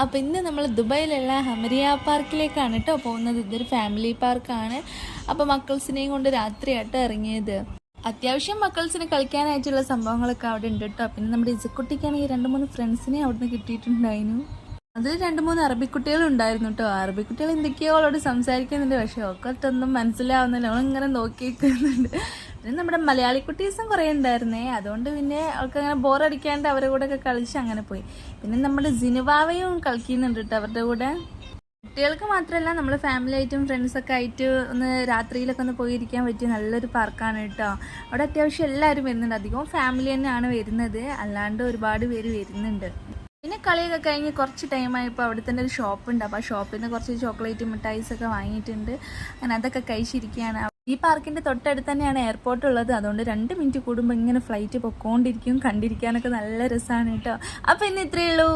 അപ്പോൾ ഇന്ന് നമ്മൾ ദുബായിലുള്ള ഹമരിയ പാർക്കിലേക്കാണ് കേട്ടോ പോകുന്നത്. ഇതൊരു ഫാമിലി പാർക്കാണ്. അപ്പോൾ മക്കൾസിനെയും കൊണ്ട് രാത്രിയായിട്ട് ഇറങ്ങിയത്. അത്യാവശ്യം മക്കൾസിന് കളിക്കാനായിട്ടുള്ള സംഭവങ്ങളൊക്കെ അവിടെ ഉണ്ട് കേട്ടോ. പിന്നെ നമ്മുടെ ഇസക്കുട്ടിക്കാണെങ്കിൽ 2-3 ഫ്രണ്ട്സിനെ അവിടുന്ന് കിട്ടിയിട്ടുണ്ടായിരുന്നു. അതിൽ 2-3 അറബിക്കുട്ടികളും ഉണ്ടായിരുന്നു കേട്ടോ. അറബിക്കുട്ടികൾ എന്തൊക്കെയോ അവളോട് സംസാരിക്കുന്നുണ്ട്, പക്ഷെ ഒക്കൊന്നും മനസ്സിലാവുന്നില്ല. അവളിങ്ങനെ നോക്കി നിൽക്കുന്നുണ്ട്. പിന്നെ നമ്മുടെ മലയാളി കുട്ടീസും കുറേ ഉണ്ടായിരുന്നേ. അതുകൊണ്ട് പിന്നെ അവൾക്ക് അങ്ങനെ ബോറടിക്കാണ്ട് അവരുടെ കൂടെ ഒക്കെ കളിച്ച് അങ്ങനെ പോയി. പിന്നെ നമ്മുടെ സിനുവാവയും കളിക്കുന്നുണ്ട് കേട്ടോ അവരുടെ കൂടെ. കുട്ടികൾക്ക് മാത്രമല്ല, നമ്മൾ ഫാമിലി ആയിട്ടും ഫ്രണ്ട്സൊക്കെ ആയിട്ട് ഒന്ന് രാത്രിയിലൊക്കെ ഒന്ന് പോയിരിക്കാൻ പറ്റിയ നല്ലൊരു പാർക്കാണ് കേട്ടോ. അവിടെ അത്യാവശ്യം എല്ലാവരും വരുന്നുണ്ട്. അധികവും ഫാമിലി തന്നെയാണ് വരുന്നത്, അല്ലാണ്ട് ഒരുപാട് പേര് വരുന്നുണ്ട്. പിന്നെ കളിയൊക്കെ കഴിഞ്ഞ് കുറച്ച് ടൈമായപ്പോൾ അവിടെ തന്നെ ഒരു ഷോപ്പുണ്ട്. അപ്പോൾ ആ ഷോപ്പിൽ നിന്ന് കുറച്ച് ചോക്ലേറ്റ് മിഠായിസൊക്കെ വാങ്ങിയിട്ടുണ്ട്. അങ്ങനെ അതൊക്കെ കഴിച്ചിരിക്കുകയാണ്. ഈ പാർക്കിൻ്റെ തൊട്ടടുത്ത് തന്നെയാണ് എയർപോർട്ട് ഉള്ളത്. അതുകൊണ്ട് 2 മിനിറ്റ് കൂടുമ്പോൾ ഇങ്ങനെ ഫ്ലൈറ്റ് പൊക്കോണ്ടിരിക്കും. കണ്ടിരിക്കാനൊക്കെ നല്ല രസമാണ് കേട്ടോ. അപ്പോൾ ഇന്ന് ഇത്രയേ ഉള്ളൂ.